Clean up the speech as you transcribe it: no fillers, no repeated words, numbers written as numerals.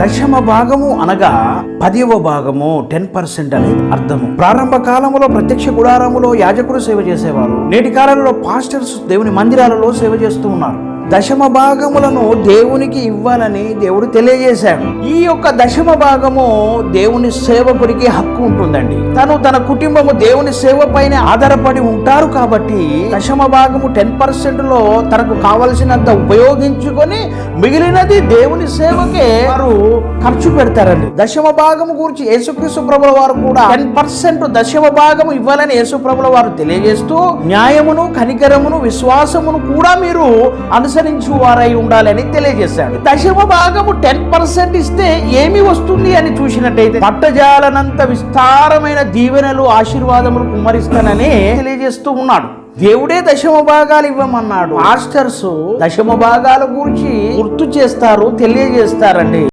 దశమ భాగము అనగా 10వ భాగము 10% అనేది అర్థము. ప్రారంభ కాలంలో ప్రత్యక్ష గుడారములో యాజకుడు సేవ చేసేవారు. నేటి కాలంలో పాస్టర్స్ దేవుని మందిరాలలో సేవ చేస్తూ ఉన్నారు. దశమ భాగములను దేవునికి ఇవ్వాలని దేవుడు తెలియజేశాడు. ఈ యొక్క దశమ భాగము దేవుని సేవకుడికి హక్కు ఉంటుందండి. తన కుటుంబము దేవుని సేవ పైన ఆధారపడి ఉంటారు కాబట్టి దశమ భాగము 10% లో తనకు కావలసినంత ఉపయోగించుకొని మిగిలినది దేవుని సేవకే వారు ఖర్చు పెడతారండి. దశమ భాగము గురించి యేసుక్రీస్తు ప్రభుల వారు కూడా 10% దశమ భాగము ఇవ్వాలని యేసు ప్రభుల వారు తెలియజేస్తూ న్యాయమును, కనికరమును, విశ్వాసమును కూడా మీరు అనుసరించు వారై ఉండాలని తెలియజేశాడు. దశమ భాగము 10% ఇస్తే ఏమి వస్తుంది అని చూసినట్టయితే పట్టజాలనంత విస్తారమైన దీవెనలు, ఆశీర్వాదములు కుమ్మరిస్తానని తెలియజేస్తూ ఉన్నాడు. దేవుడే దశమ భాగాలు ఇవ్వమన్నాడు. మాస్టర్స్ దశమ భాగాల గురించి గుర్తు చేస్తారు, తెలియజేస్తారండి.